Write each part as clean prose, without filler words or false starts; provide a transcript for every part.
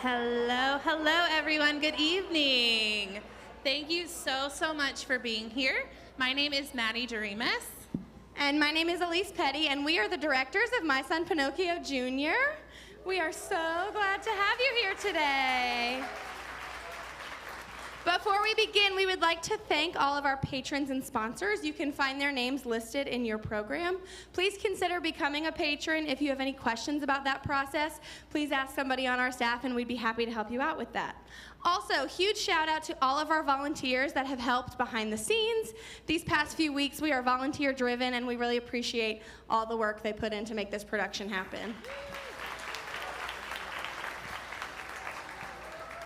Hello, hello everyone. Good evening. Thank you so much for being here. My name is Maddie Doremus. And my name is Elise Petty, and we are the directors of My Son Pinocchio Jr. We are so glad to have you here today. Before we begin, we would like to thank all of our patrons and sponsors. You can find their names listed in your program. Please consider becoming a patron. If you have any questions about that process, please ask somebody on our staff and we'd be happy to help you out with that. Also, huge shout out to all of our volunteers that have helped behind the scenes. These past few weeks, we are volunteer driven and we really appreciate all the work they put in to make this production happen.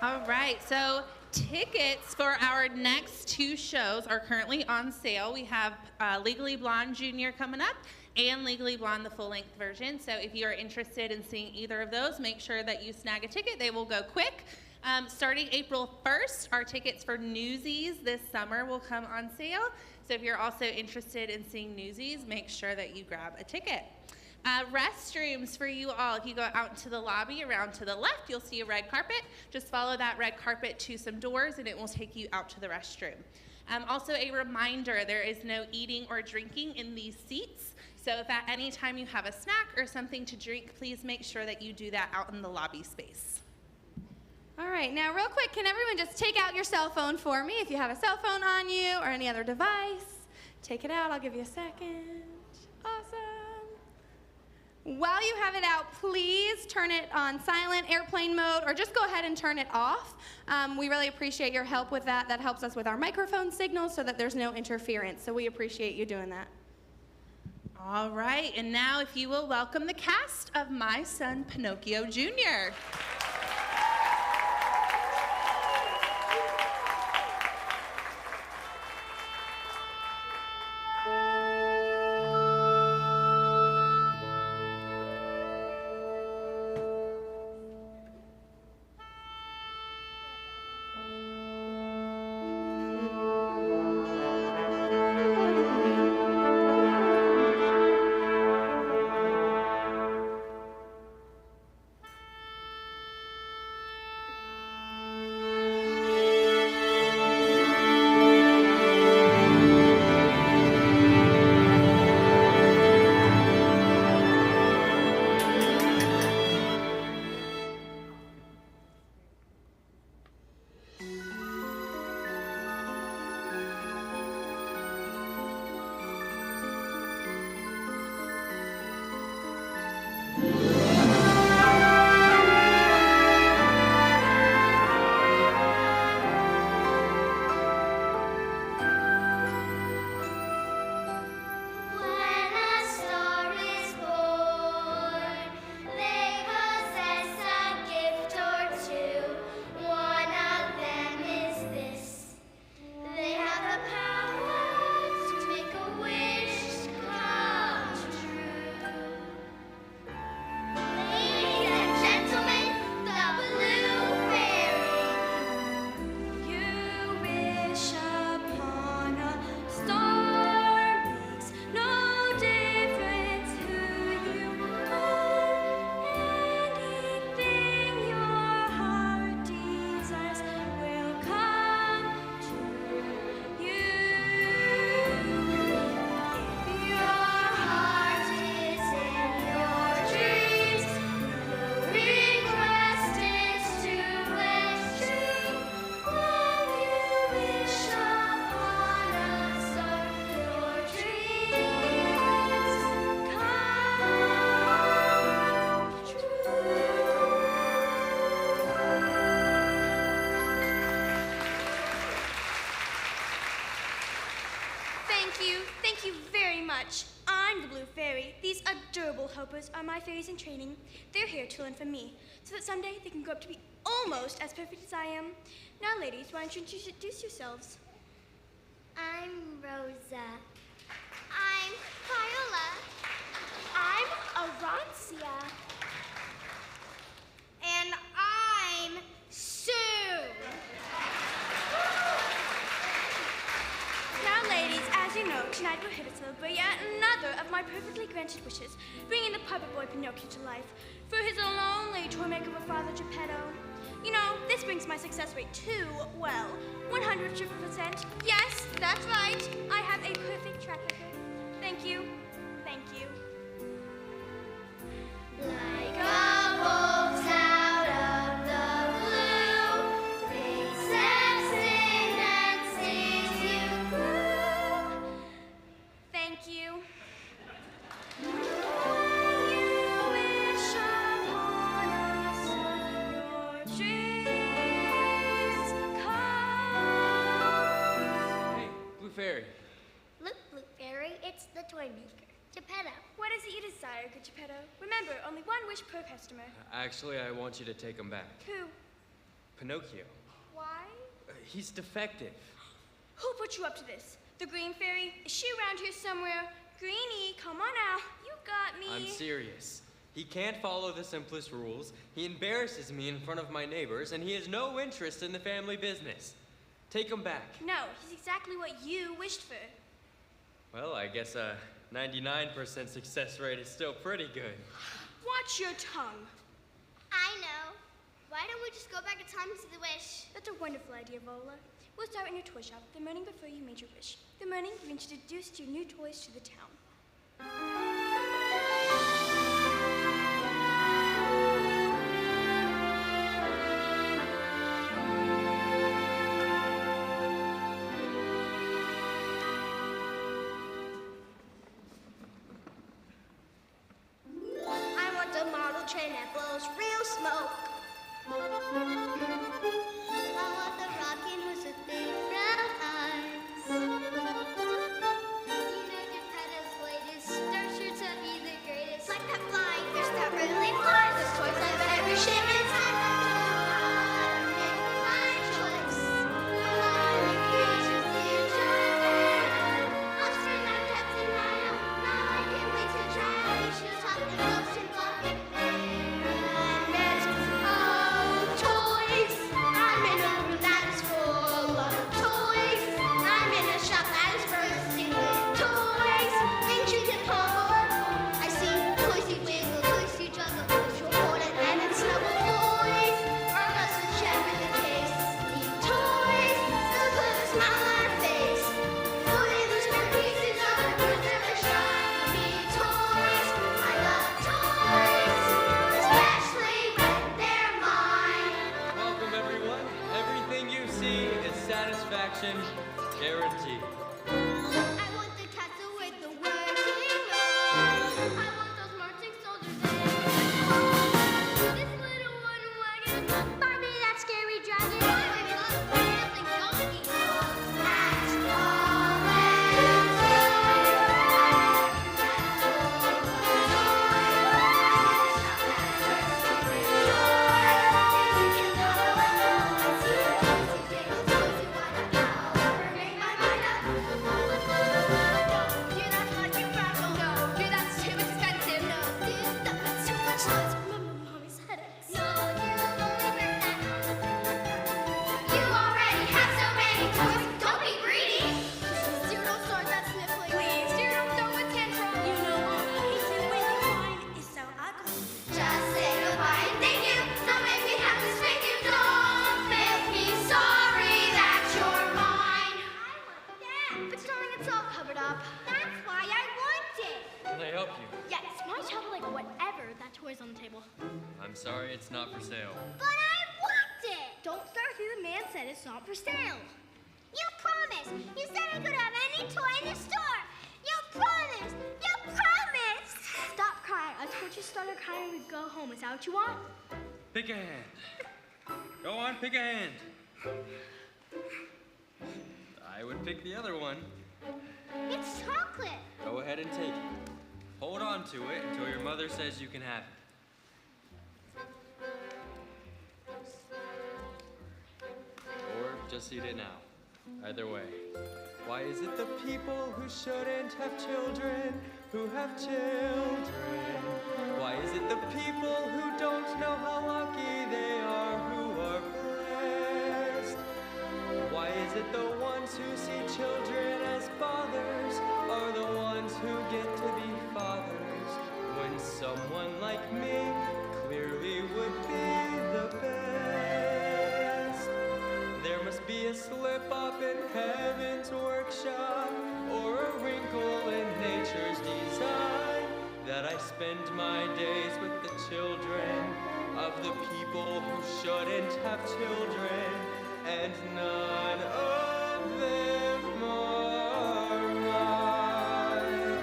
All right, so tickets for our next two shows are currently on sale. We have Legally Blonde Jr. coming up and Legally Blonde, the full-length version. So if you are interested in seeing either of those, make sure that you snag a ticket. They will go quick. Starting April 1st, our tickets for Newsies this summer will come on sale. So if you're also interested in seeing Newsies, make sure that you grab a ticket. Restrooms for you all. If you go out into the lobby around to the left, you'll see a red carpet. Just follow that red carpet to some doors and it will take you out to the restroom. Also a reminder, there is no eating or drinking in these seats. So if at any time you have a snack or something to drink, please make sure that you do that out in the lobby space. All right, now real quick, can everyone just take out your cell phone for me? If you have a cell phone on you or any other device, take it out. I'll give you a second. Awesome. While you have it out, please turn it on silent, airplane mode, or just go ahead and turn it off. We really appreciate your help with that. That helps us with our microphone signals so that there's no interference. So we appreciate you doing that. All right, and now if you will welcome the cast of My Son Pinocchio Jr. These adorable hopers are my fairies in training. They're here to learn from me, so that someday they can grow up to be almost as perfect as I am. Now, ladies, why don't you introduce yourselves? I'm Rosa. I'm Viola. I'm Arancia. And I'm Sue. Now, ladies, as you know, tonight we're here to celebrate yet another of my perfectly granted wishes, bringing the puppet boy Pinocchio to life for his lonely toy maker of Father Geppetto. You know, this brings my success rate to, well, 100%. Yes, that's right. I have a perfect track record. Thank you. Thank you. Like a wolf out of the blue, they steps in and sees you through. Thank you. When you wish upon us, your dreams come. Hey, Blue Fairy. Look, Blue Fairy, it's the toy maker, Geppetto. What is it you desire, good Geppetto? Remember, only one wish per customer. Actually, I want you to take him back. Who? Pinocchio. Why? He's defective. Who put you up to this? The Green Fairy? Is she around here somewhere? Greenie, come on now. You got me. I'm serious. He can't follow the simplest rules, he embarrasses me in front of my neighbors, and he has no interest in the family business. Take him back. No, he's exactly what you wished for. Well, I guess a 99% success rate is still pretty good. Watch your tongue. I know. Why don't we just go back in time and see the wish? That's a wonderful idea, Vola. We'll start in your toy shop the morning before you made your wish. The morning you introduced your new toys to the town. I want a model train that blows real smoke. I want the rocking horse with big brown eyes. You know Geppetto's latest star sure to be the greatest. Like that flying fish that really flies. Those toys live in every shape and size. My choice. My creation's future. I'll spring my cats in my own. Now I can't wait to try out these shoes. Hop the ropes and walk it there. Oh, toys. I'm in a room that is full of toys. I'm in a shop that is bursting with toys. Intricate pole. I see toys you jiggle, toys you juggle, toys you hold it and then snuggle toys. Our buses check in the case. Need toys. Still put a smile on our face. Though they lose their pieces of the goods of a shop. Need toys. I love toys. Especially when they're mine. Welcome, everyone. Everything you see is satisfaction guaranteed. I want the castle with the working road. I want those marching soldiers and this little wooden wagon. Barbie, that scary dragon. Baby, those dancing donkeys. That's all You already have so many toys. Don't be greedy. Zero start that sniffling. Please, Zero, throw a tantrum. You know all I hate to when you whine is so ugly. Just say goodbye and thank you. Don't make me have to spank you. Don't make me sorry that you're mine. I want that. But darling, it's all covered up. That's why I want it. Can I help you? Yes, my child like whatever. That toy's on the table. I'm sorry, it's not for sale. But I want it! Don't start through the man said it's not for sale. You promised! You said I could have any toy in the store! You promised! You promised! Stop crying. I told you to start crying and we'd go home. Is that what you want? Pick a hand. Go on, pick a hand. I would pick the other one. It's chocolate. Go ahead and take it. Hold on to it until your mother says you can have it. Or just eat it now. Either way. Why is it the people who shouldn't have children who have children? Why is it the people who don't know how lucky they are who are blessed? Why is it the ones who see children as fathers are the ones who get to be fathers when someone like me clearly would be the best? be a slip-up in heaven's workshop, or a wrinkle in nature's design, that I spend my days with the children of the people who shouldn't have children, and none of them are mine.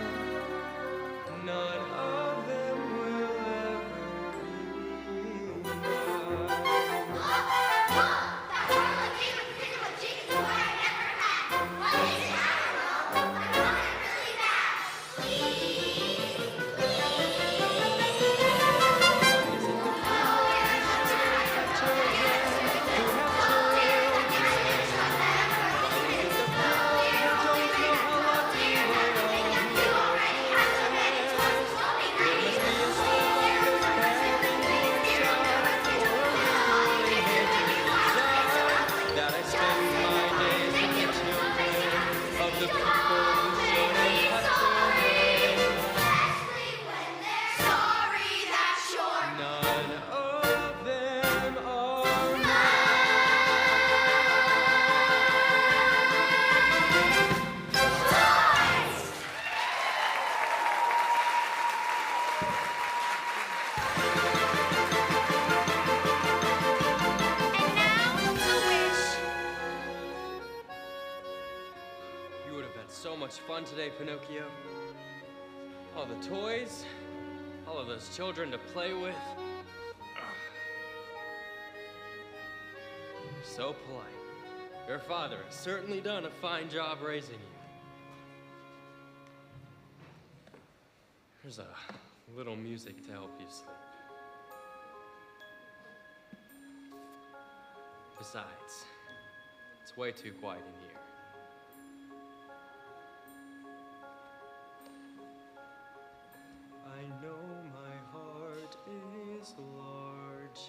None of them will ever be mine. That horrible game with physical chickens is what I never had. What is it? I don't know. I want it really bad. Please, that I spend my days with the children of the people who shouldn't have children. especially when they're sorry that you're None of them are mine. And now, the wish. You would have had so much fun today, Pinocchio. All the toys, all of those children to play with. You're so polite. Your father has certainly done a fine job raising you. Here's a little music to help you sleep. Besides, it's way too quiet in here. I know my heart is large.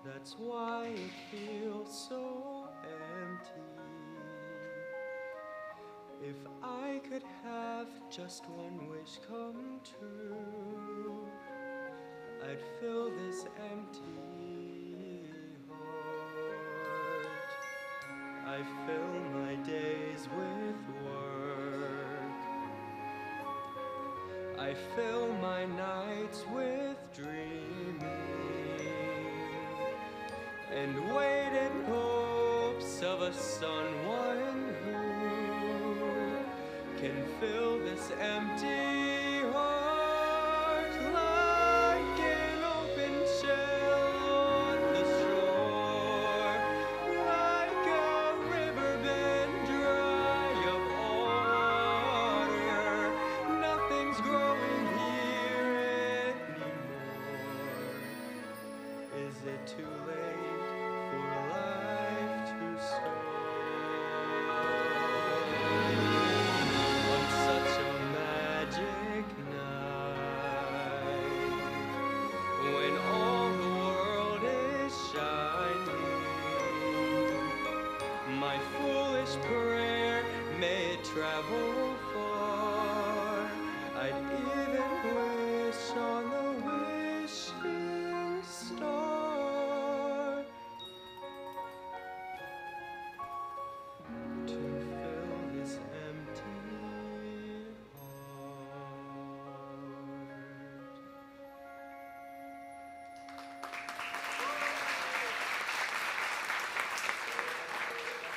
That's why it feels so empty. If I could have just one wish come true, I'd fill this empty heart. I fill my days with work. I fill my nights with dreaming, and wait in hopes of a someone who can fill this empty heart, like an open shell on the shore, like a riverbed dry of water. Nothing's growing here anymore. Is it too late for life to start? On such a magic night, when all the world is shining, my foolish prayer may travel far. I'd even wish on the wishing star to fill this empty heart.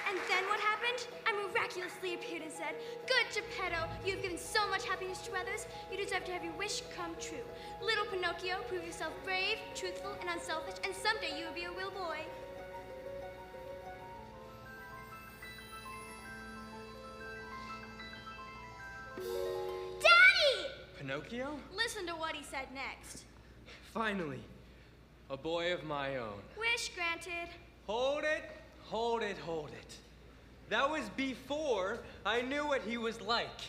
And then what happened? I miraculously appeared and said, "Good Geppetto, you've given so much happiness to others, you deserve to have your wish come true. Little Pinocchio, prove yourself brave, truthful, and unselfish, and someday you will be a real boy." Daddy! Pinocchio? Listen to what he said next. Finally, a boy of my own. Wish granted. Hold it, hold it, hold it. That was before I knew what he was like.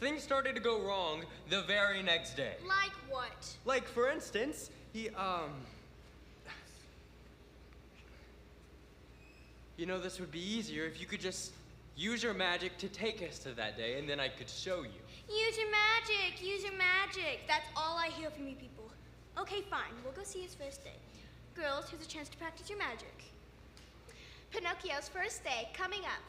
Things started to go wrong the very next day. Like what? Like, for instance, he, You know, this would be easier if you could just use your magic to take us to that day, and then I could show you. Use your magic, use your magic. That's all I hear from you people. Okay, fine, we'll go see his first day. Girls, here's a chance to practice your magic. Pinocchio's first day coming up.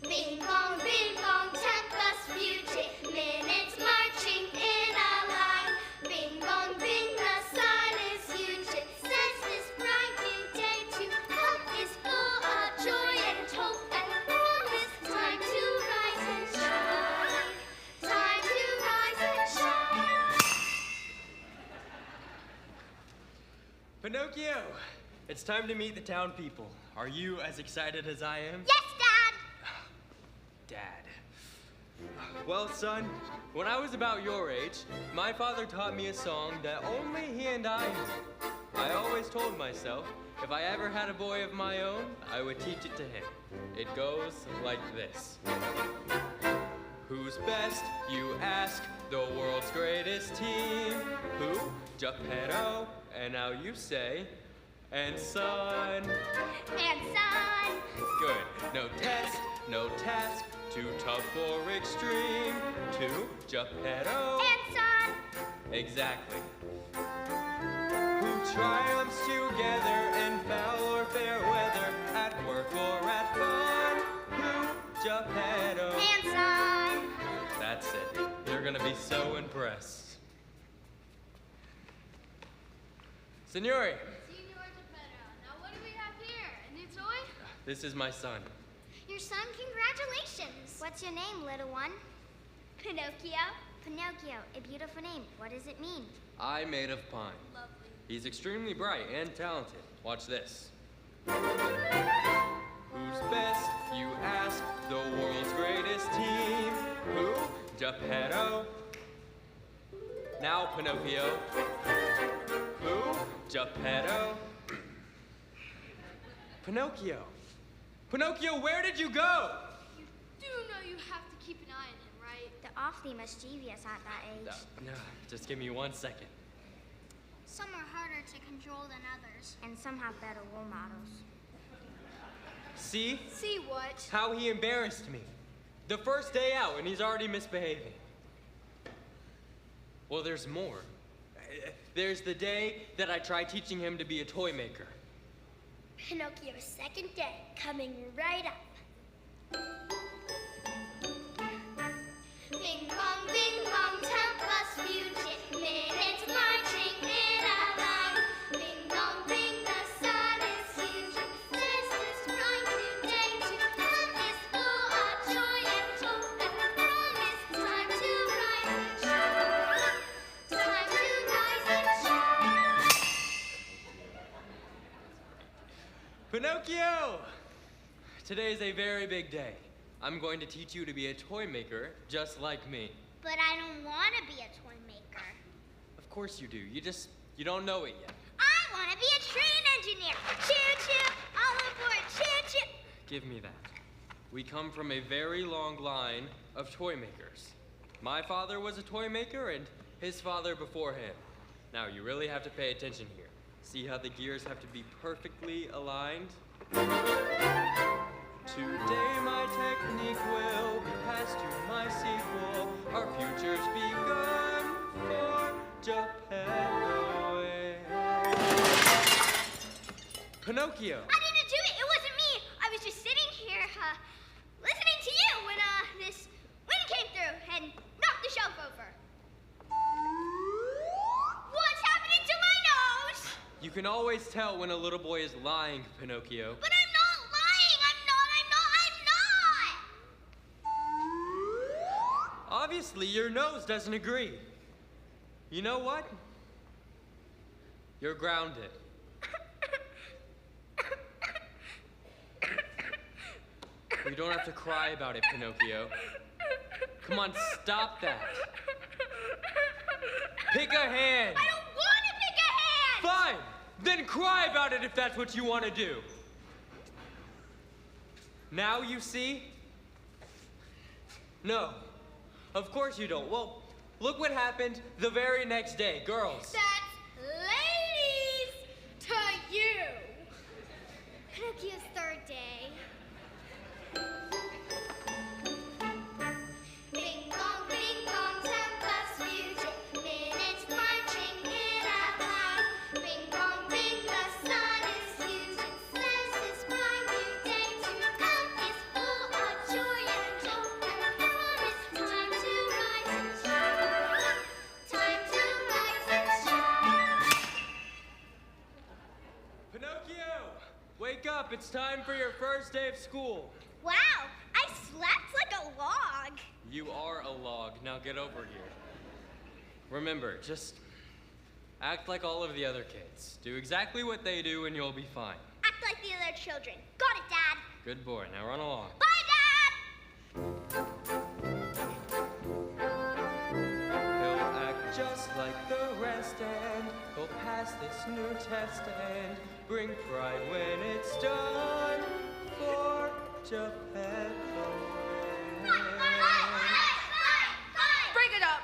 Bing bong, tempest fugit, minutes marching in a line. Bing bong, bing, the sun is huge. It says this bright new day to come is full of joy and hope and promise. Time to rise and shine. Time to rise and shine. Pinocchio, it's time to meet the town people. Are you as excited as I am? Yes, Dad. Dad. Well, son, when I was about your age, my father taught me a song that only he and I knew. I always told myself, if I ever had a boy of my own, I would teach it to him. It goes like this. Who's best, you ask, the world's greatest team? Who? Geppetto. And now you say, and son. And son. Good. No test, no task, too tough or extreme. Two, Geppetto. And son. Exactly. Who triumphs together in foul or fair weather, at work or at fun? Who? Geppetto. And son. That's it. They're gonna be so impressed. Signore, Signor Geppetto, now what do we have here? A new toy? this is my son. Your son, congratulations. What's your name, little one? Pinocchio. Pinocchio, a beautiful name. What does it mean? I made of pine. Lovely. He's extremely bright and talented. Watch this. Who's best, you ask, the world's greatest team? Who? Geppetto. Now, Pinocchio. Who? Geppetto. Pinocchio. Pinocchio, where did you go? You do know you have to keep an eye on him, right? They're awfully mischievous at that age. No, just give me 1 second. Some are harder to control than others. And some have better role models. See? See what? How he embarrassed me. The first day out, and he's already misbehaving. Well, there's more. There's the day that I tried teaching him to be a toy maker. Pinocchio's second day coming right up. Bing bong, tempest fugit, minutes marching in a line. Bing bong, bing, the sun is huge. Says this bright new day to come is full of joy and hope and promise. Time to rise and shine. Time to rise and shine. Pinocchio! Today is a very big day. I'm going to teach you to be a toy maker just like me. But I don't want to be a toy maker. Of course you do. You don't know it yet. I want to be a train engineer. Choo-choo, all aboard, choo-choo. Give me that. We come from a very long line of toy makers. My father was a toy maker and his father before him. Now, you really have to pay attention here. See how the gears have to be perfectly aligned? Today my technique will be passed to my sequel. Our future's begun for Geppetto. Pinocchio! I didn't do it. It wasn't me. I was just sitting here, listening to you when, this wind came through and knocked the shelf over. What's happening to my nose? You can always tell when a little boy is lying, Pinocchio. But I'm not lying. I'm not. Obviously, your nose doesn't agree. You know what? You're grounded. You don't have to cry about it, Pinocchio. Come on, stop that. Pick a hand. I don't want to pick a hand. Fine. Then cry about it if that's what you want to do. Now you see? No. Of course you don't. Well, look what happened the very next day, girls. That's ladies to you. Pinocchio's third day. Bing bong, tempest fugit, minutes marching time for your first day of school. Wow, I slept like a log. You are a log. Now get over here. Remember, just act like all of the other kids. Do exactly what they do and you'll be fine. Act like the other children. Got it, Dad. Good boy. Now run along. Bye, Dad! He'll act just like the rest and he'll pass this new test and bring pride when it's done for Geppetto.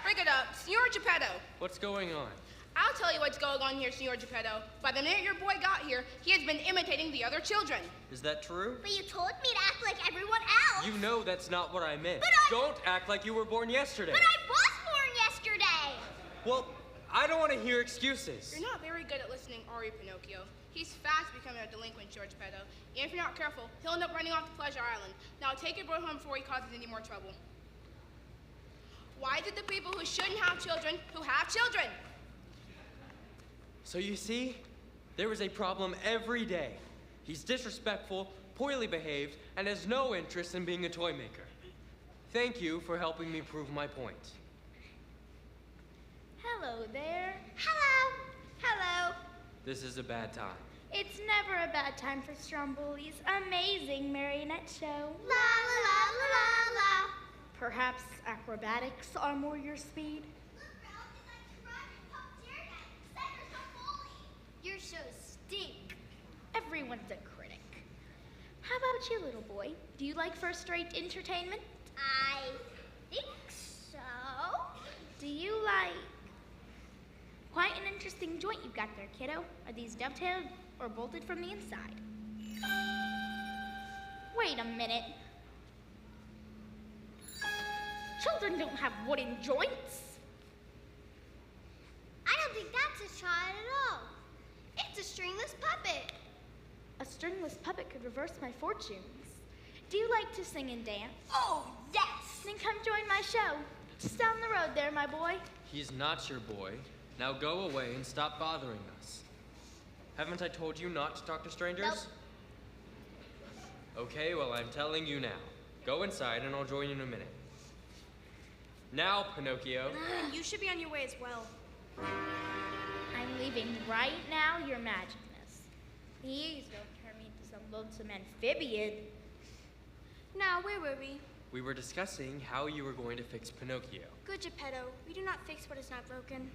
Break it up. Senor Geppetto. What's going on? I'll tell you what's going on here, Senor Geppetto. By the minute your boy got here, he has been imitating the other children. Is that true? But you told me to act like everyone else. You know that's not what I meant. But Don't act like you were born yesterday. But I was born yesterday. Well, I don't want to hear excuses. You're not very good at listening, are you, Pinocchio? He's fast becoming a delinquent, Senor Geppetto. And if you're not careful, he'll end up running off to Pleasure Island. Now take your boy home before he causes any more trouble. Why is it the people who shouldn't have children who have children? So you see, there is a problem every day. He's disrespectful, poorly behaved, and has no interest in being a toy maker. Thank you for helping me prove my point. Hello there. Hello. Hello. This is a bad time. It's never a bad time for Stromboli's amazing marionette show. La la la la la la. Perhaps acrobatics are more your speed? Your shows stink. Everyone's a critic. How about you, little boy? Do you like first-rate entertainment? I think so. Do you like... Quite an interesting joint you've got there, kiddo. Are these dovetailed or bolted from the inside? Wait a minute. Children don't have wooden joints. I don't think that's a child at all. It's a stringless puppet. A stringless puppet could reverse my fortunes. Do you like to sing and dance? Oh, yes. Then come join my show. Just down the road there, my boy. He's not your boy. Now go away and stop bothering us. Haven't I told you not to talk to strangers? Nope. Okay, well, I'm telling you now. Go inside and I'll join you in a minute. Now, Pinocchio. And you should be on your way as well. I'm leaving right now, your magicness. Please don't turn me into some lonesome amphibian. Now, where were we? We were discussing how you were going to fix Pinocchio. Good, Geppetto. We do not fix what is not broken.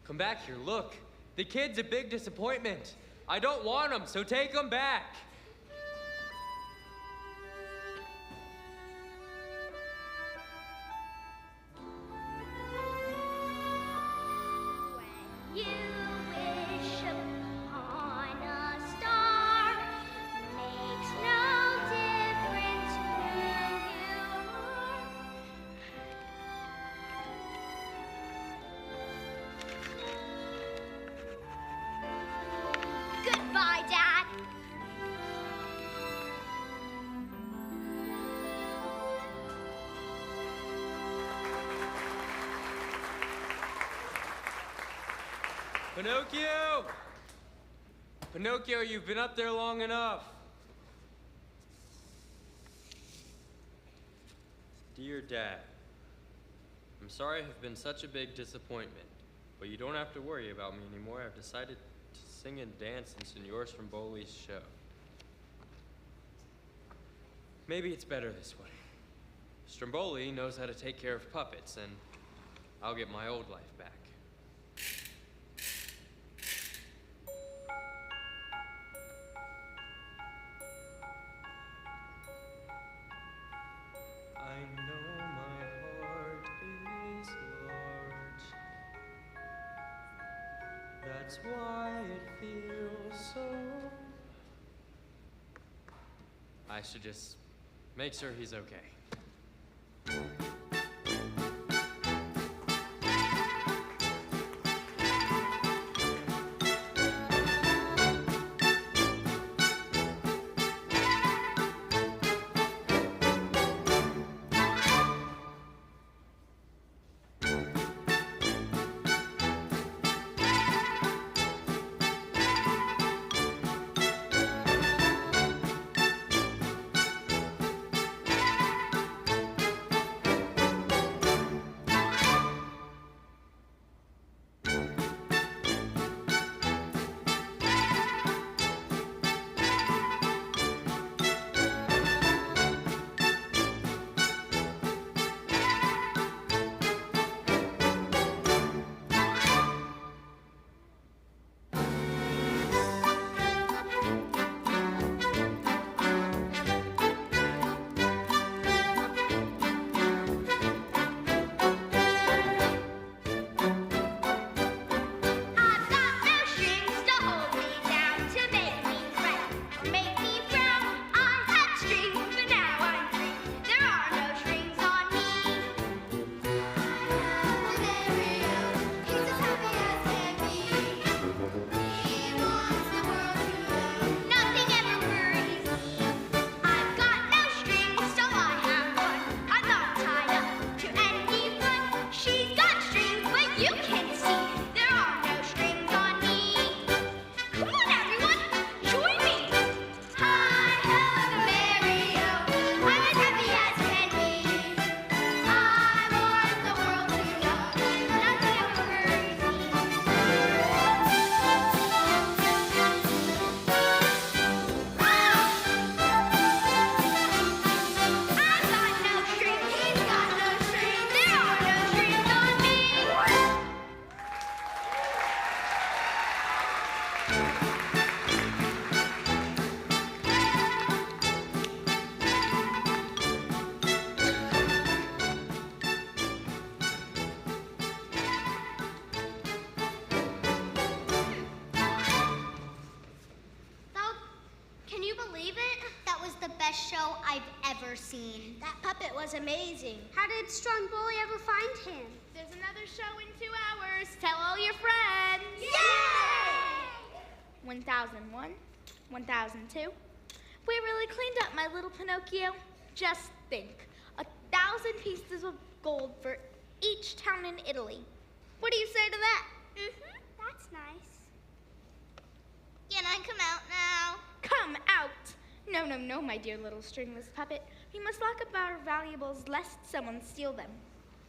Come back here, look. The kid's a big disappointment. I don't want him, so take him back. When you wish upon a star, makes no difference who you are. Goodbye, Dad. Pinocchio! Pinocchio, you've been up there long enough. Dear Dad, I'm sorry I've been such a big disappointment, but you don't have to worry about me anymore. I've decided to sing and dance in Senor Stromboli's show. Maybe it's better this way. Stromboli knows how to take care of puppets, and I'll get my old life back. I know my heart is large. That's why it feels so. I should just make sure he's okay. ever seen. That puppet was amazing. How did Stromboli ever find him? There's another show in 2 hours. Tell all your friends. Yay! 1001, 1002. We really cleaned up my little Pinocchio. Just think, 1,000 pieces of gold for each town in Italy. What do you say to that? That's nice. Can I come out now? Come out! No, no, no, my dear little stringless puppet. We must lock up our valuables lest someone steal them.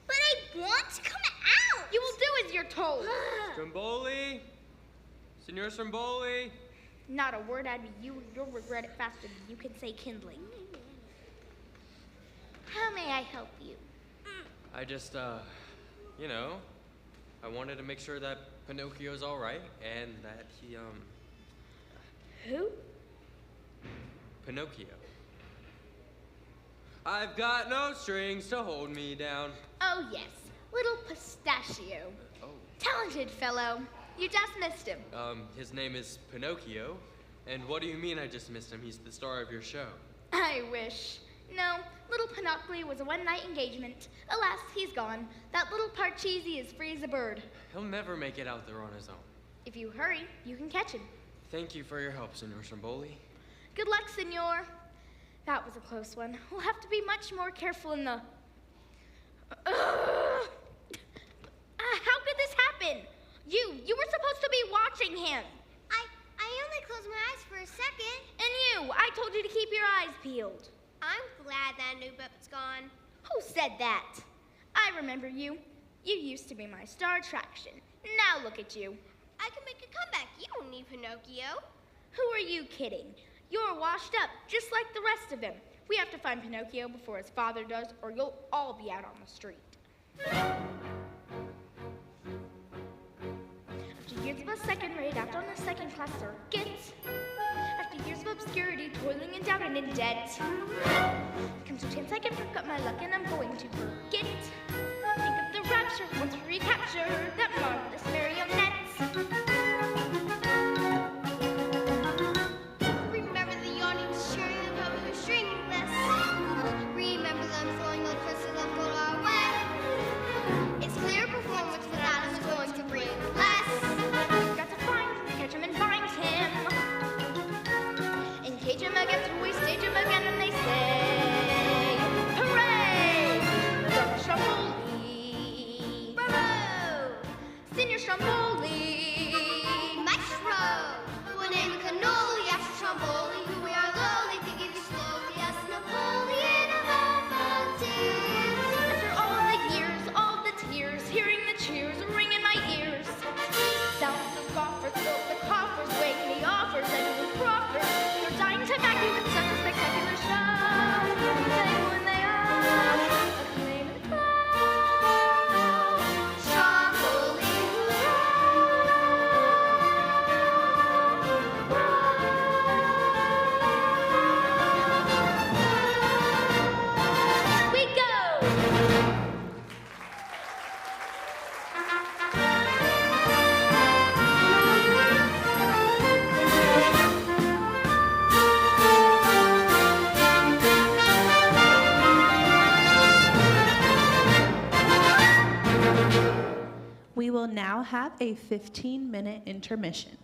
But I want to come out. You will do as you're told. Stromboli? Signor Stromboli? Not a word out of you. You'll regret it faster than you can say kindling. How may I help you? I just, you know, I wanted to make sure that Pinocchio's all right and that he, Who? Pinocchio. I've got no strings to hold me down. Oh, yes. Little pistachio. Oh. Talented fellow. You just missed him. His name is Pinocchio. And what do you mean I just missed him? He's the star of your show. I wish. No, little Pinocchio was a one-night engagement. Alas, he's gone. That little Parcheesi is free as a bird. He'll never make it out there on his own. If you hurry, you can catch him. Thank you for your help, Signor Stromboli. Good luck, senor. That was a close one. We'll have to be much more careful in the... How could this happen? You were supposed to be watching him. I only closed my eyes for a second. And you, I told you to keep your eyes peeled. I'm glad that new puppet's gone. Who said that? I remember you. You used to be my star attraction. Now look at you. I can make a comeback. You don't need Pinocchio. Who are you kidding? You're washed up, just like the rest of them. We have to find Pinocchio before his father does, or you'll all be out on the street. After years of a second rate, out on a second-class circuit, after years of obscurity, toiling and down and in debt, comes a chance I can pick up my luck and I'm going to forget. Think of the rapture once we recapture that marvelous marionette. Remember the yawning cheering the puppet who's stringless. Remember them throwing those crystals of gold our way. It's clear performance without him is going to bring less. Got to catch him and find him. Encage him again till we stage him again and they say, hooray! Dr. Stromboli. Bravo! Senior Stromboli. Maestro, we'll name cannoli after Stromboli, who we are lowly, thinking slowly as Napoleon of all tears. After all the years, all the tears, hearing the cheers ring in my ears. Sounds the scoffers, fill the coffers, wake the offers, and the proffers. They're dying to back you with such a spectacular show. Say when they are, acclaim and flow. Stromboli, We go! We will now have a 15-minute intermission.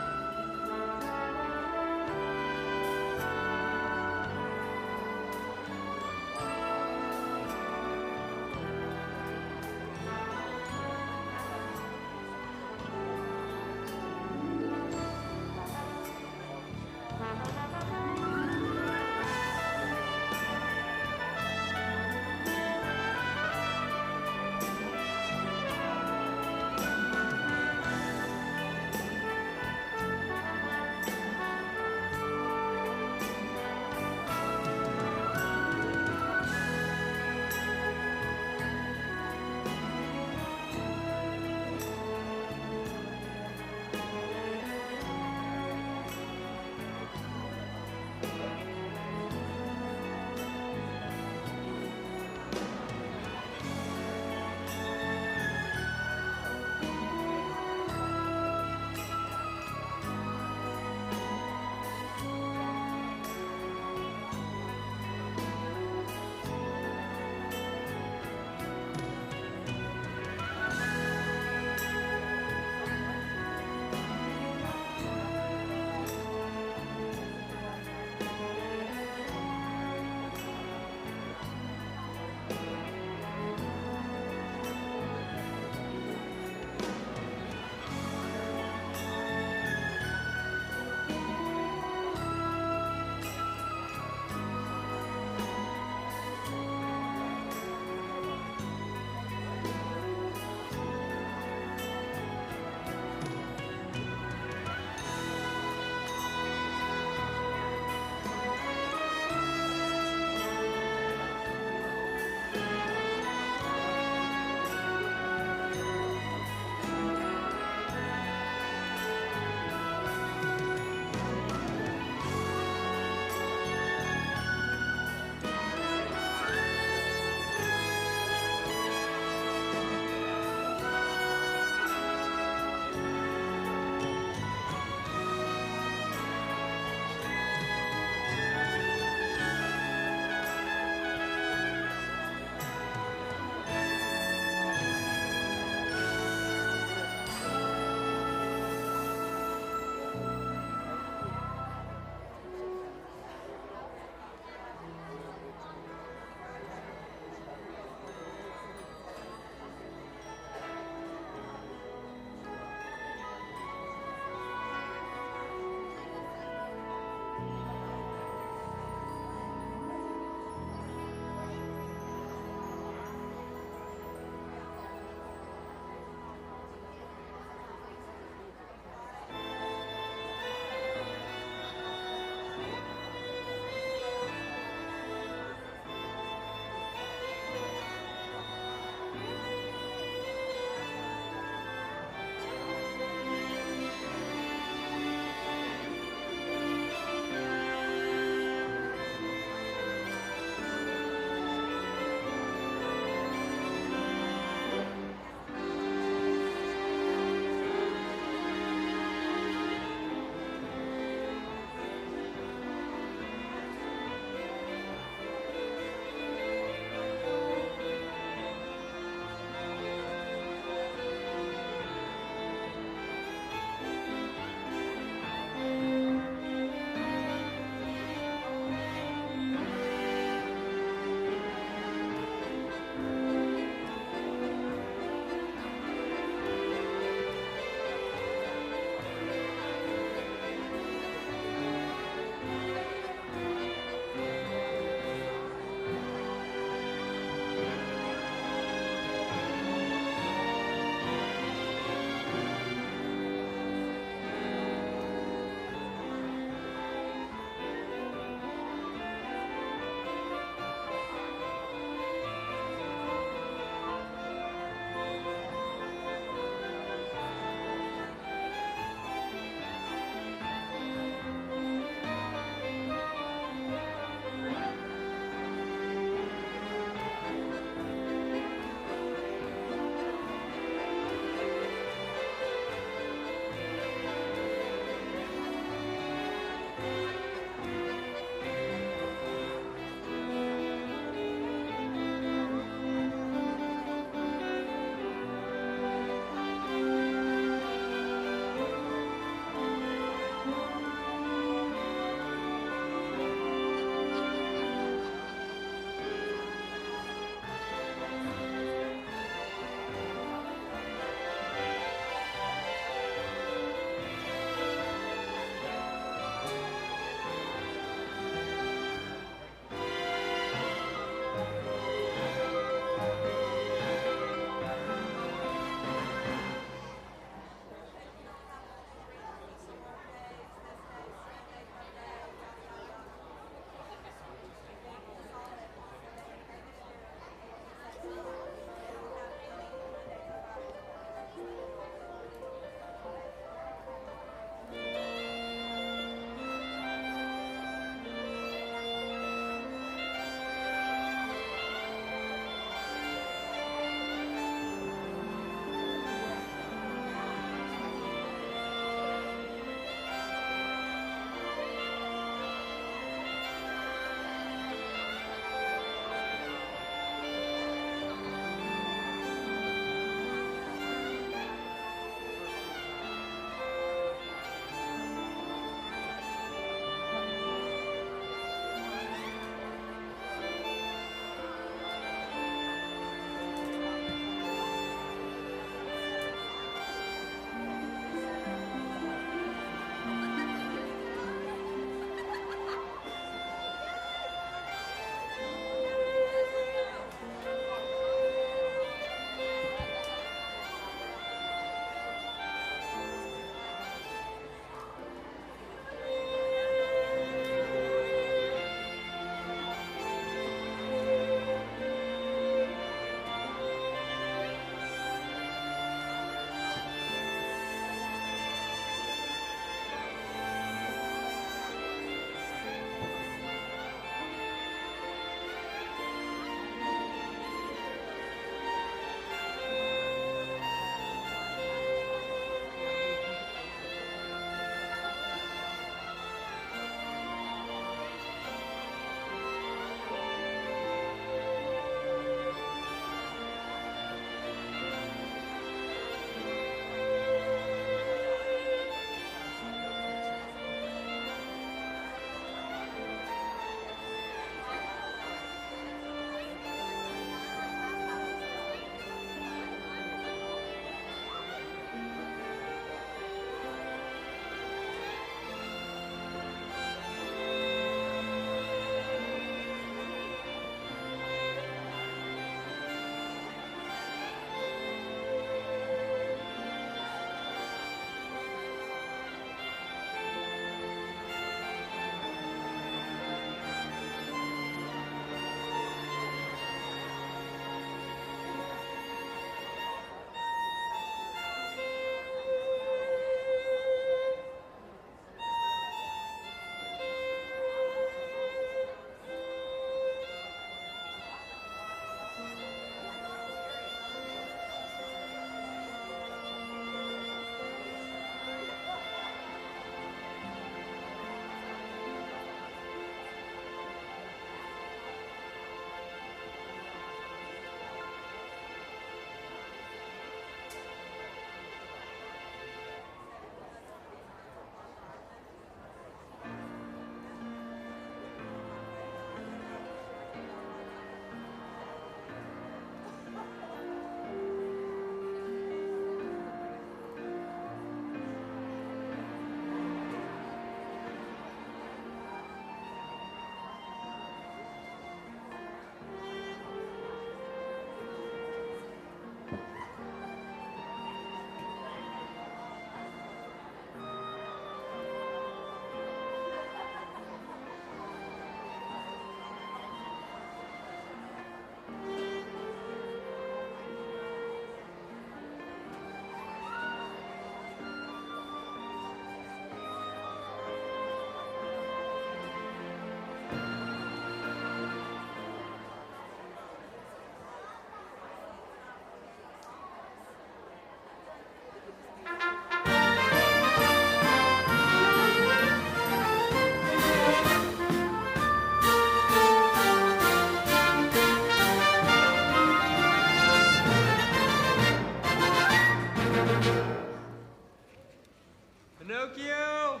Pinocchio!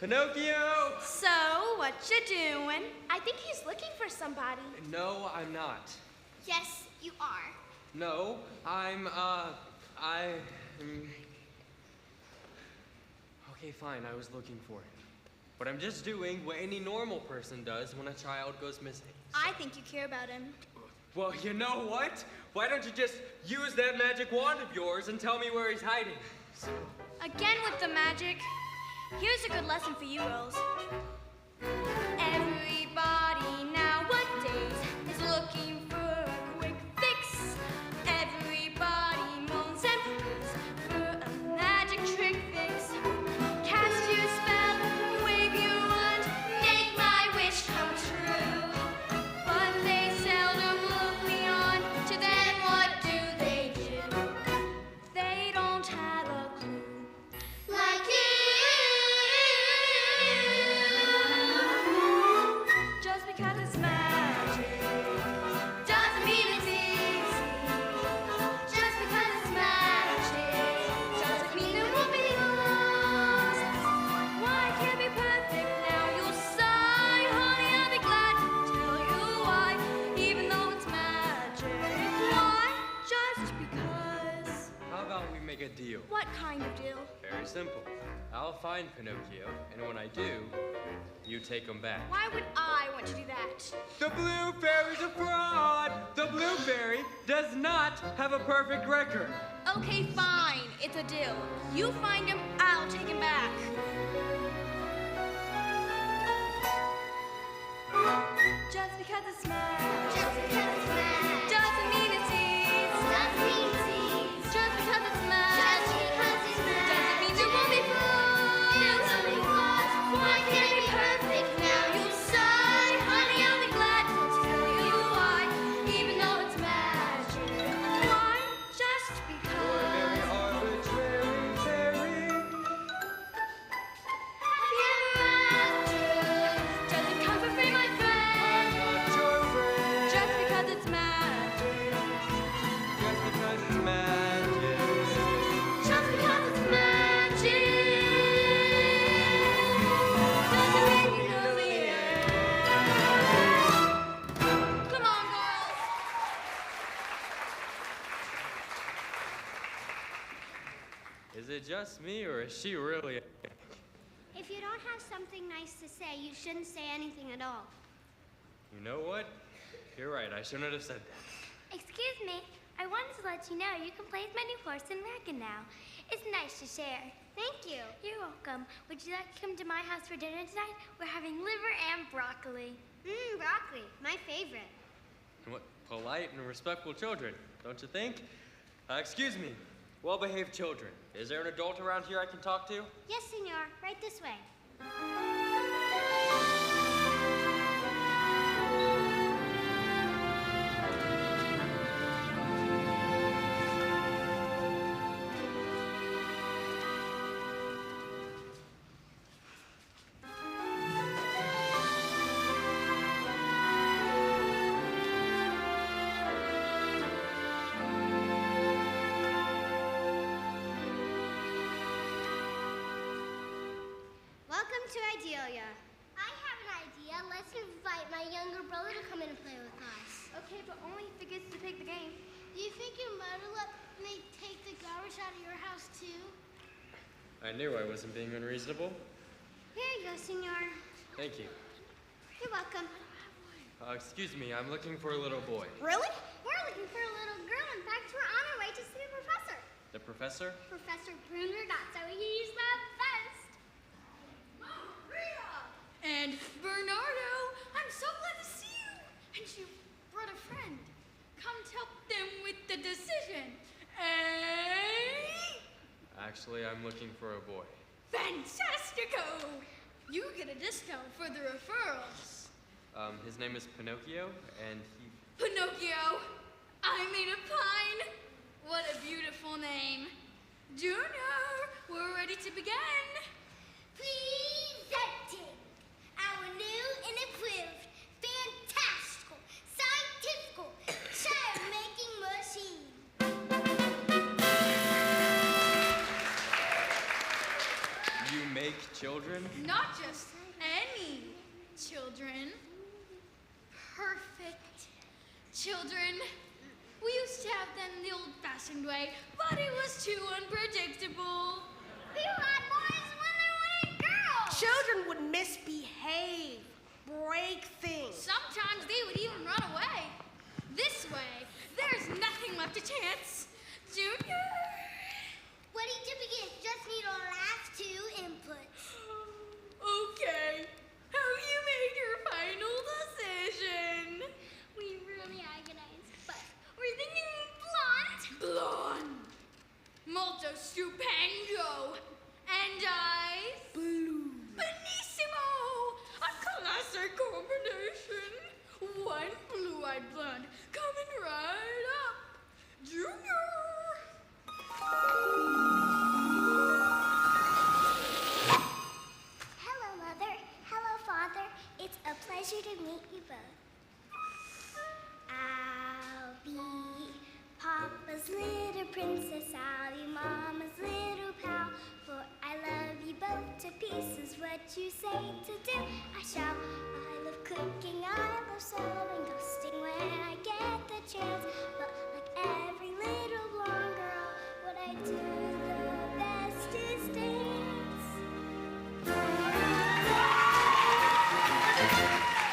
Pinocchio! So, what you doing? I think he's looking for somebody. No, I'm not. Yes, you are. No, I'm. Okay, fine, I was looking for him. But I'm just doing what any normal person does when a child goes missing. I think you care about him. Well, you know what? Why don't you just use that magic wand of yours and tell me where he's hiding? Again with the magic. Here's a good lesson for you, Rose. Everybody nowadays is looking for a quick fix. Everybody moans and prays for a magic trick fix. Cast your spell, wave your wand, make my wish come true. But they seldom look beyond. To them, what do? They don't have a clue. Like you. Just because it's magic doesn't mean it's easy. Just because it's magic doesn't mean it won't be lost. Why can't be perfect now? You'll sigh, honey. I'll be glad to tell you why. Even though it's magic, why? Just because. How about we make a deal? What kind of deal? Very simple. I'll find Pinocchio, and when I do, you take him back. Why would I want to do that? The blue fairy's a fraud! The blue fairy does not have a perfect record. Okay, fine. It's a deal. You find him, I'll take him back. Just because it's magic Just because it's magic doesn't mean it's easy. doesn't mean it's easy. Just because it's Just magic because it's doesn't mean there won't be There's flaws. only flaws. Why can't it be perfect now? You sigh, honey. I'll be glad to tell you why. Even though it's magic, why? Just You're a very because. arbitrary fairy. Have you ever asked her? Does it come for free, my friend? I'm not your friend. Just because it's magic. Just because it's magic. Just because it's magic. Doesn't mean you know the end. Come on, girls. Is it just me, or is she really? If you don't have something nice to say, you shouldn't say anything at all. You know what? You're right. I shouldn't have said that. Excuse me. I wanted to let you know you can play with my new horse and wagon now. It's nice to share. Thank you. You're welcome. Would you like to come to my house for dinner tonight? We're having liver and broccoli. Broccoli, my favorite. What polite and respectful children, don't you think? Excuse me. Well-behaved children. Is there an adult around here I can talk to? Yes, senor. Right this way. Welcome to Idealia. I have an idea. Let's invite my younger brother to come in and play with us. Okay, but only if he gets to pick the game. Do you think your mother let me take the garbage out of your house too? I knew I wasn't being unreasonable. Here you go, senor. Thank you. You're welcome. Excuse me, I'm looking for a little boy. Really? We're looking for a little girl. In fact, we're on our way to see the professor. The professor? Professor Bruner got so he's the best. And Bernardo, I'm so glad to see you. And you brought a friend. Come help them with the decision. Actually, I'm looking for a boy. Fantastico! You get a discount for the referrals. His name is Pinocchio, and he... Pinocchio, I made a pine. What a beautiful name. Junior, we're ready to begin. Presenting our new and improved, fantastical, scientific chair-making machine. you make children? Not just any children. Perfect children. We used to have them the old-fashioned way, but it was too unpredictable. People had boys when there weren't girls. Children would misbehave, break things. Sometimes they would even run away. This way, there's nothing left to chance. Junior! Ready to begin. Just need our last 2 inputs. Okay. Have you made your final decision? We really agonized, but we're thinking blonde. Blonde. Molto stupendo. And eyes? Blue. Benissimo. A classic combination. One blue-eyed blonde coming right up. Junior. Hello, Mother. Hello, Father. It's a pleasure to meet you both. I'll be Papa's little princess. I'll be Mama's little pal. For I love you both to pieces. What you say to do, I shall. I love cooking, I love sewing, toasting when I get the chance. But like every little blonde girl, what I do the best is dance.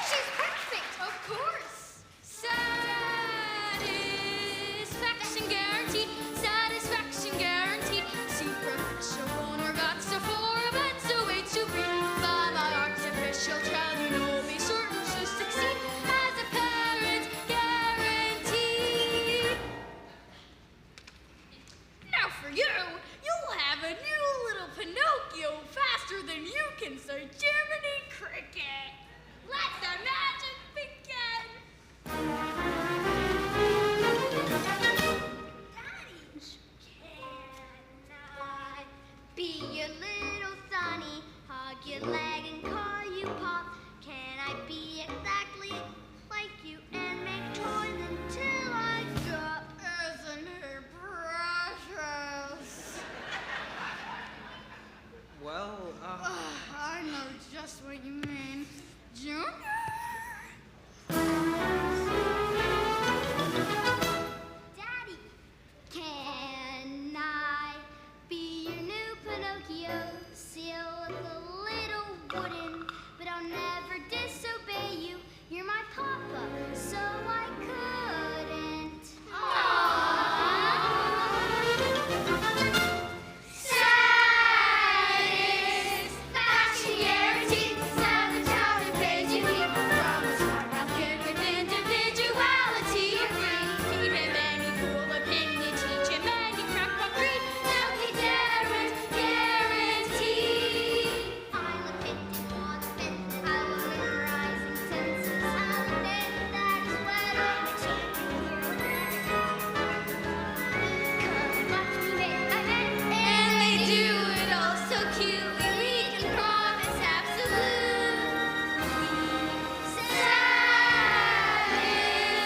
She's perfect, of course. Satisfaction guaranteed. Satisfaction guaranteed. Superficial owner got so for a bed, so wait to breathe. By my artificial child, you know, be certain to succeed as a parent guaranteed. Now for you, you'll have a new little Pinocchio faster than you can say Jiminy Cricket. Let the magic begin. Daddy, can I be your little Sonny? Hug your leg and call you Pop. Can I be exactly like you and make toys until I drop? Isn't he precious? Well, I know just what you mean. Junior? Daddy, can I be your new Pinocchio? Still a little wooden, but I'll never disobey you. You're my papa, so I couldn't. Satisfaction guaranteed. Savage child who pays you heed. Promise hard, now good with individuality. You're free. Keep him any cool opinion. Teach him any crackpot breed. Now he's guaranteed. I'll fit in water fence. I will memorize in sentences. I'll fit that sweater. Come watch me make my bed. And they do it all so cute. We can promise absolute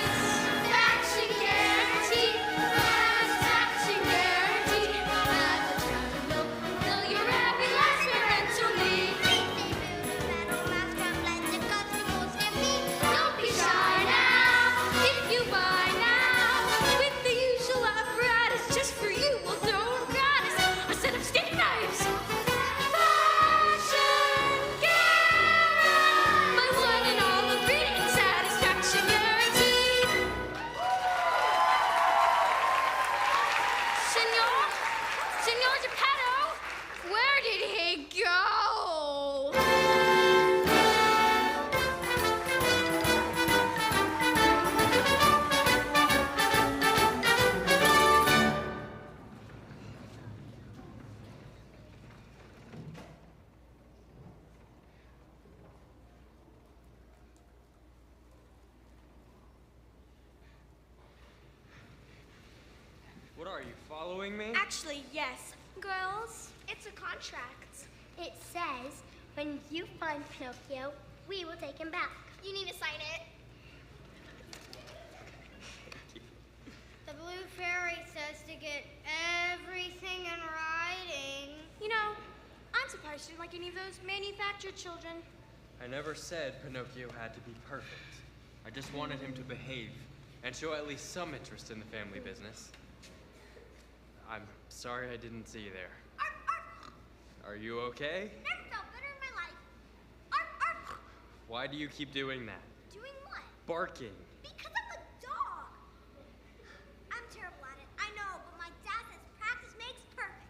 satisfaction guaranteed. Satisfaction guaranteed. As a child you know you're happy last parental need. Don't be shy now. If you buy now, with the usual apparatus, just for you, we'll throw in gratis a set of steak knives. Fashion guaranteed. My one and all ingredient, satisfaction guaranteed. Senor Geppetto, where did he go? what are you, following me? Actually, yes. Girls, It's a contract. It says when you find Pinocchio, we will take him back. You need to sign it. The blue fairy says to get everything in writing. you know, I'm surprised you didn't like any of those manufactured children. I never said Pinocchio had to be perfect. I just wanted him to behave and show at least some interest in the family business. I'm sorry I didn't see you there. Arf, arf. Are you okay? Never felt better in my life. Arf, arf. Why do you keep doing that? Doing what? Barking. Because I'm a dog. I'm terrible at it, I know, but my dad says practice makes perfect.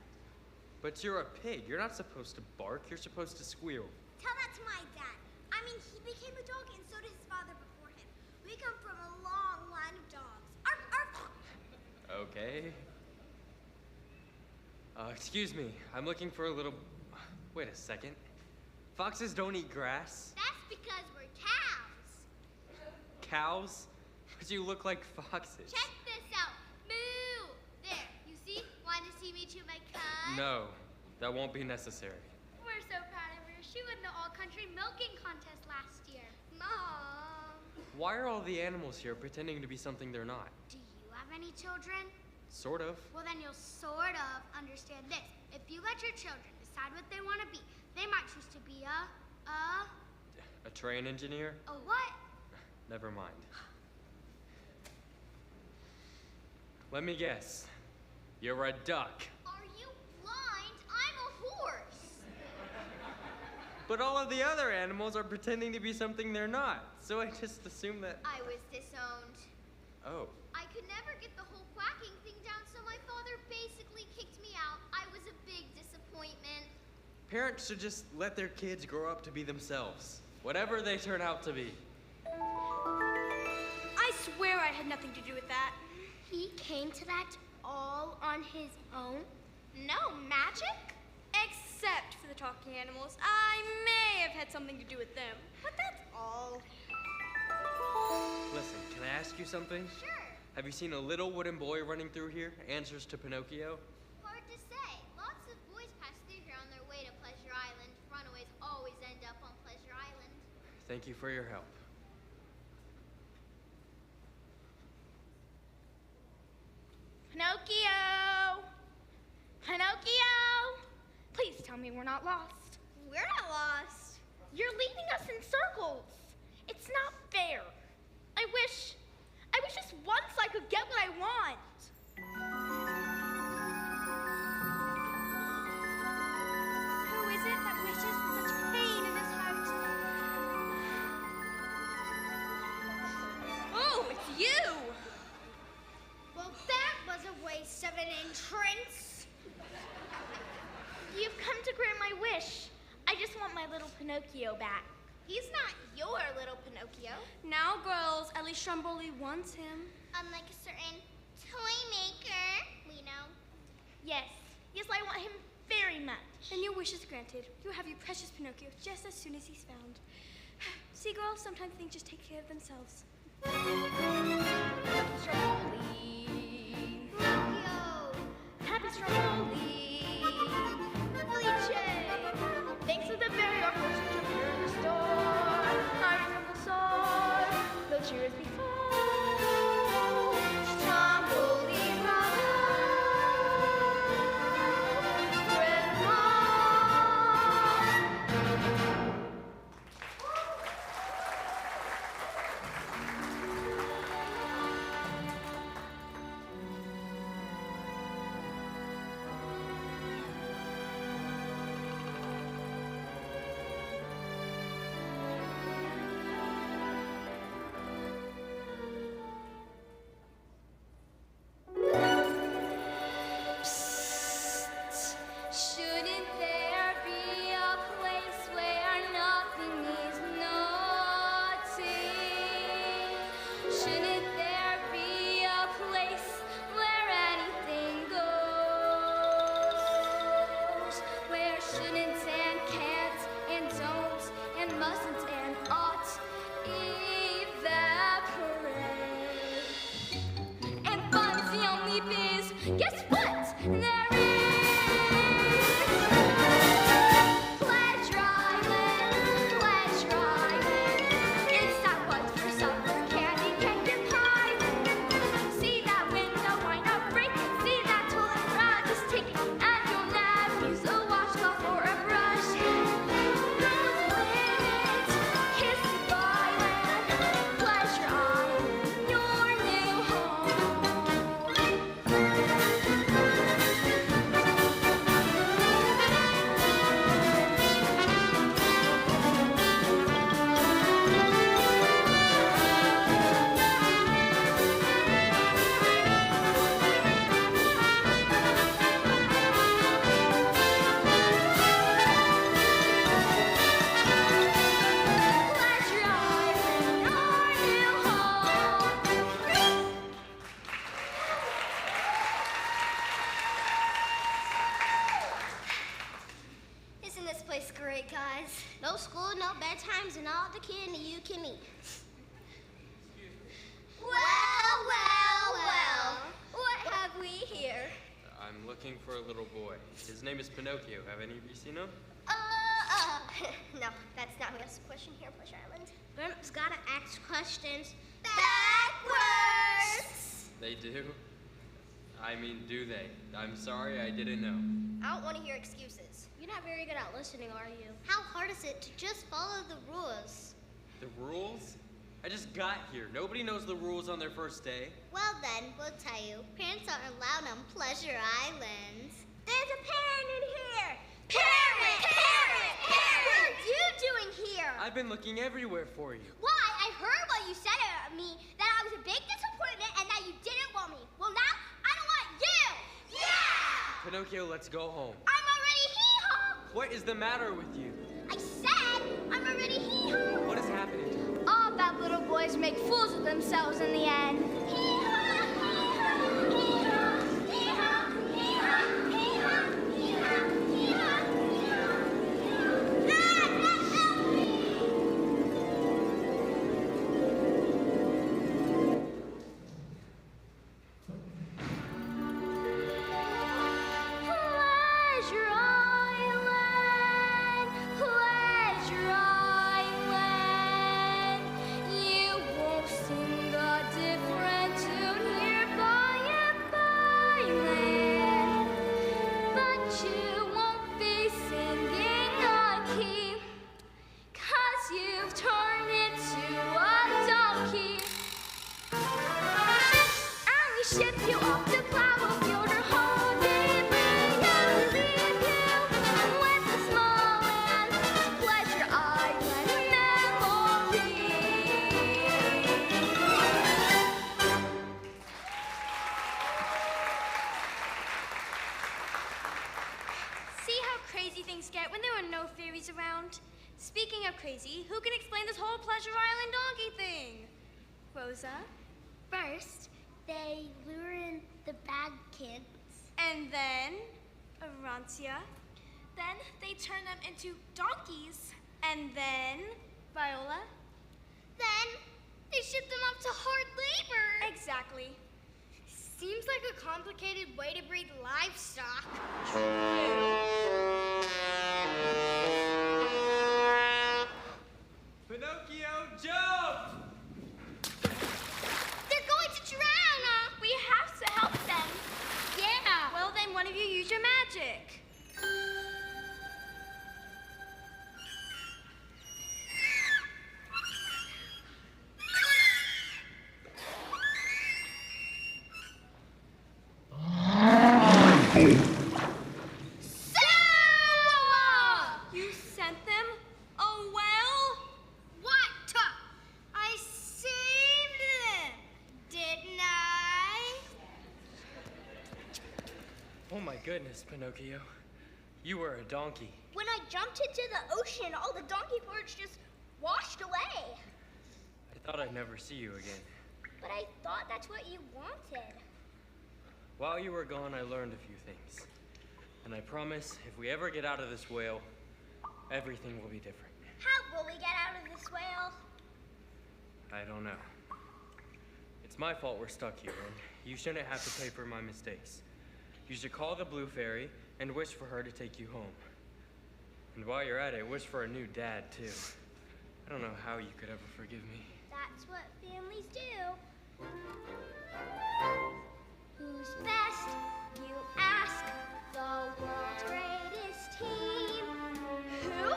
But you're a pig. You're not supposed to bark. You're supposed to squeal. Tell that to my dad. I mean, he became a dog and so did his father before him. We come from a long line of dogs. Arf, arf. Okay. Excuse me. I'm looking for a little... Wait a second. Foxes don't eat grass. That's because we're cows. Cows? But you look like foxes. Check this out. Moo! There, you see? Want to see me chew my cud? No, that won't be necessary. We're so proud of her. She won the all-country milking contest last year. Mom. Why are all the animals here pretending to be something they're not? Do you have any children? Sort of. Well, then you'll sort of understand this. If you let your children decide what they want to be, they might choose to be A train engineer? a what? Never mind. Let me guess. You're a duck. Are you blind? I'm a horse. But all of the other animals are pretending to be something they're not. So I just assumed that... I was disowned. Oh. I could never get the whole quacking thing down, so my father basically kicked me out. I was a big disappointment. Parents should just let their kids grow up to be themselves. Whatever they turn out to be. I swear I had nothing to do with that. He came to that all on his own? No magic? Except for the talking animals. I may have had something to do with them, but that's all. Listen, can I ask you something? Sure. Have you seen a little wooden boy running through here? Answers to Pinocchio? Hard to say. Lots of boys pass through here on their way to Pleasure Island. Runaways always end up on Pleasure Island. Thank you for your help. Pinocchio! Pinocchio! Please tell me we're not lost. We're not lost. You're leading us in circles. It's not fair. I wish just once I could get what I want. Who is it that wishes with such pain in his heart? Oh, it's you! Well, that was a waste of an entrance. You've come to grant my wish. I just want my little Pinocchio back. He's not your little Pinocchio. Now, girls, at least Stromboli wants him. Unlike a certain toy maker, we know. Yes, I want him very much. Then your wish is granted. You'll have your precious Pinocchio just as soon as he's found. See, girls, sometimes things just take care of themselves. Happy Stromboli. Pinocchio. Happy Stromboli. Felice. Thanks for the very offers to the store. I remember sore. No cheers before. Stromboli bravo. Grandma. place great, guys. No school, no bedtimes, and all the candy you can eat. Well. What have we here? I'm looking for a little boy. His name is Pinocchio. Have any of you seen him? No, that's not the question here, Pleasure Island. Grown-ups gotta ask questions backwards. They do? I mean, do they? I'm sorry, I didn't know. I don't want to hear excuses. You're not very good at listening, are you? How hard is it to just follow the rules? The rules? I just got here. Nobody knows the rules on their first day. Well then, we'll tell you. Parents aren't allowed on Pleasure Island. There's a parent in here! Parent! What are you doing here? I've been looking everywhere for you. Why? I heard what you said about me, that I was a big disappointment and that you didn't want me. Well now, I don't want you! Yeah! Pinocchio, let's go home. I'm already hee-haw! What is the matter with you? I said I'm already hee-haw! What is happening to you? All bad little boys make fools of themselves in the end. Hee-haw! Hee-haw! Hee-haw! Hee-haw! Hee-haw! Hee-haw! Hee-haw! Hee-haw! Pleasure Island, Pleasure Island. You won't sing a different tune here by and by land, but you won't be singing a key, 'cause you've turned into a donkey. And we ship you off to Cloudfield or Hollywood, and we leave you with a small and Pleasure Island memory. See how crazy things get when there are no fairies around? Speaking of crazy, who can explain this whole Pleasure Island donkey thing? Rosa? First, they lure in the bad kids. And then Arancia. Then they turn them into donkeys. And then Viola. Then they ship them off to hard labor. Exactly. Seems like a complicated way to breed livestock. Pinocchio, jump! They're going to drown. We have to help them. Yeah. Well, then one of you use your magic. You sent them? Oh, well? What? I saved them, didn't I? Oh my goodness, Pinocchio. You were a donkey. When I jumped into the ocean, all the donkey parts just washed away. I thought I'd never see you again. But I thought that's what you wanted. While you were gone, I learned a few things. And I promise, if we ever get out of this whale, everything will be different. How will we get out of this whale? I don't know. It's my fault we're stuck here, and you shouldn't have to pay for my mistakes. You should call the Blue Fairy and wish for her to take you home. And while you're at it, wish for a new dad, too. I don't know how you could ever forgive me. That's what families do. Who's best? You ask. The world's greatest team. Who?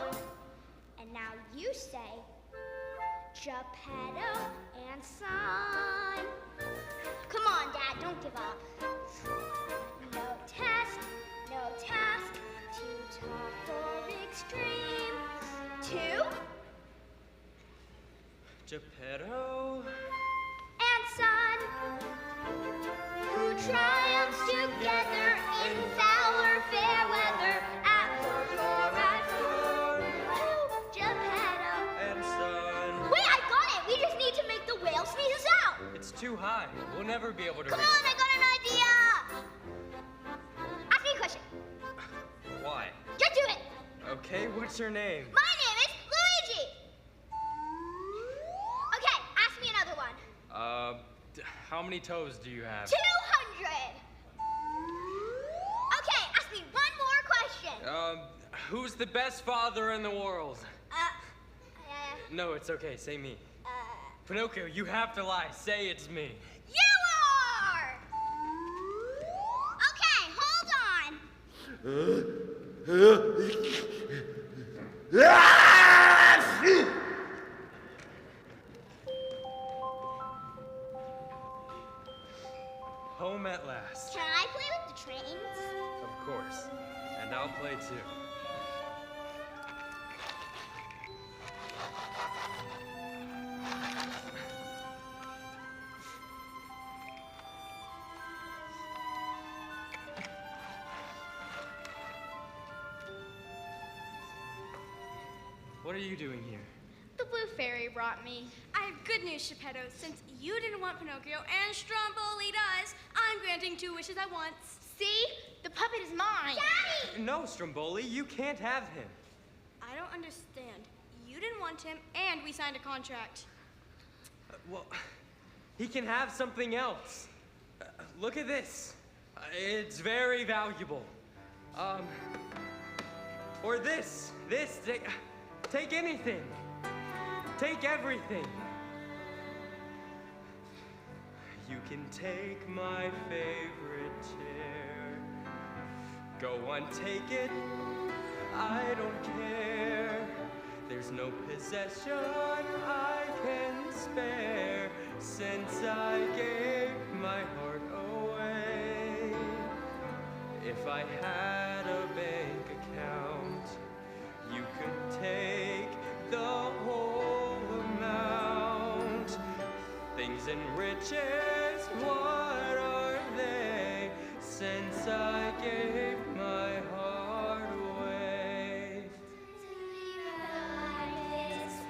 And now you say Geppetto and Son. Come on, Dad, don't give up. No test, no task, too tough or extreme. Two Geppetto? and Son, who triumphs together in foul or fair weather, at work or at home. Who? Geppetto And Son. Wait, I got it! We just need to make the whale sneeze us out! It's too high. We'll never be able to Come reach on, I got an idea! Ask me a question. Why? Just do it! Okay, what's your name? My name is Luigi. Okay, ask me another one. How many toes do you have? 200. Okay, ask me one more question. Who's the best father in the world? No, it's okay. Say me. Pinocchio, you have to lie. Say it's me. You are! Okay, hold on. Home at last. Can I play with the trains? Of course. And I'll play too. What are you doing here? The blue fairy brought me. I have good news, Geppetto. Since you didn't want Pinocchio and Stromboli does, I'm granting 2 wishes at once. See? The puppet is mine. Daddy! No, Stromboli, you can't have him. I don't understand. You didn't want him, and we signed a contract. Well, he can have something else. Look at this. It's very valuable. Or this. Take anything. Take everything. You can take my favorite chair. Go on, take it. I don't care. There's no possession I can spare since I gave my heart away. If I had a bank account, you could take the whole amount. Things and riches, what are they? Since I gave my heart away.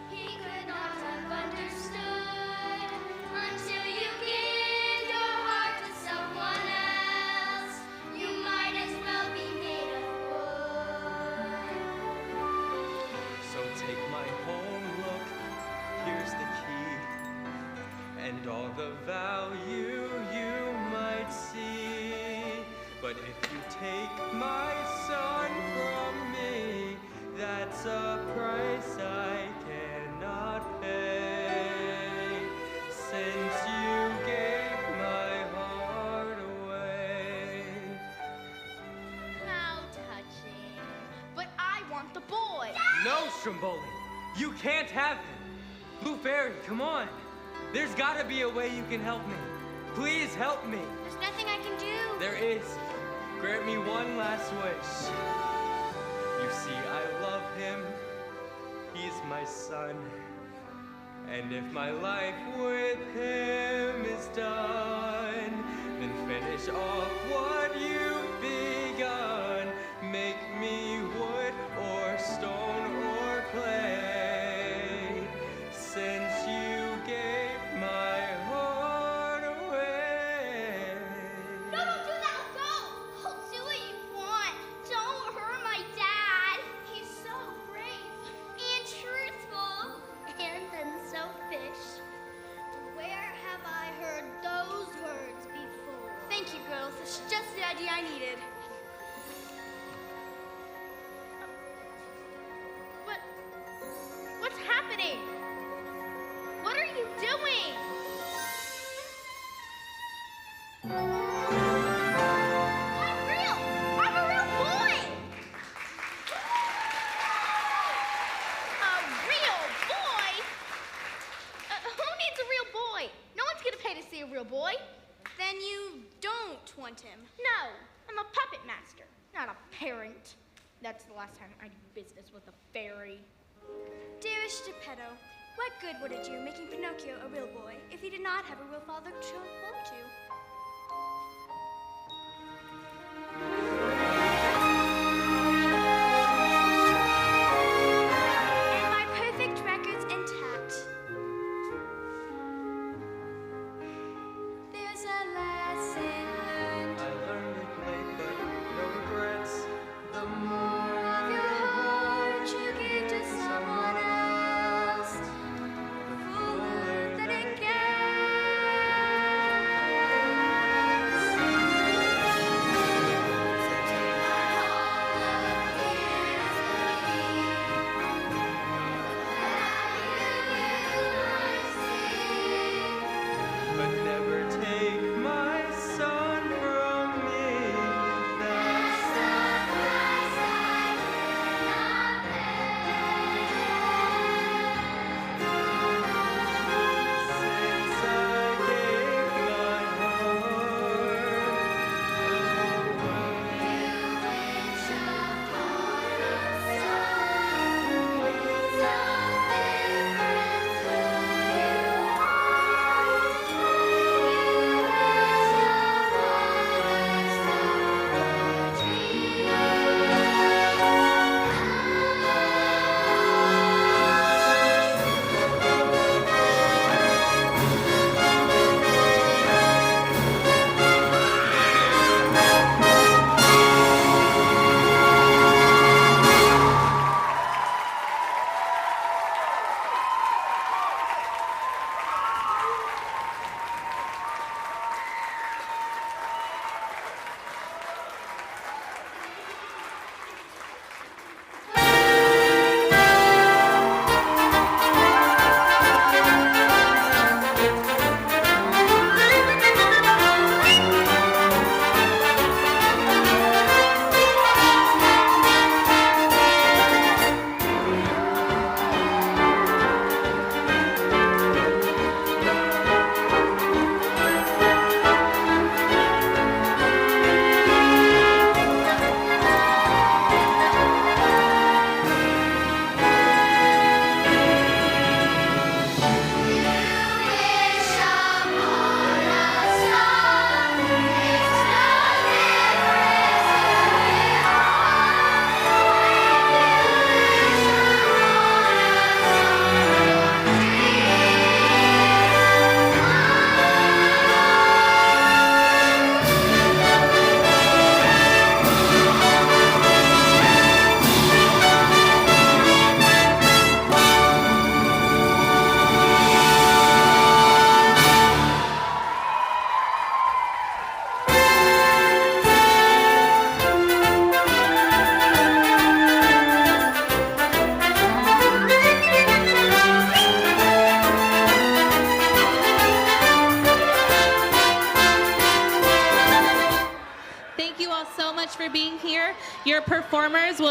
He could not have understood until you give your heart to someone else. You might as well be made of wood. So take my home, look, here's the key, and all the value you might see. But if you take my son from me, that's a price I cannot pay. Since you gave my heart away. How touching. But I want the boy. No, Stromboli, you can't have him. Blue Fairy, come on. There's gotta be a way you can help me. Please help me. There's nothing I can do. There is. Grant me one last wish. You see, I love him. He's my son. And if my life with him is done, then finish off what you've begun. Make me wood or stone or clay. Since you gave my heart away. No, don't do that. Go. I'll do what you want. Don't hurt my dad. He's so brave and truthful and unselfish. Where have I heard those words before? Thank you, girls. It's just the idea I needed. What's happening? What are you doing? I'm real. I'm a real boy. A real boy? Who needs a real boy? No one's gonna pay to see a real boy. Then you don't want him. No, I'm a puppet master, not a parent. That's the last time I did business with a fairy. Dearest Geppetto, what good would it do making Pinocchio a real boy if he did not have a real father to show love to? And my perfect records intact. There's a lesson learned. I learned it late, but no regrets. The more Of your heart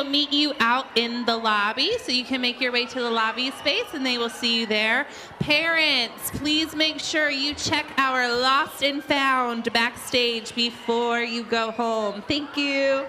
meet you out in the lobby, so you can make your way to the lobby space and they will see you there. Parents, please make sure you check our Lost and Found backstage before you go home. Thank you.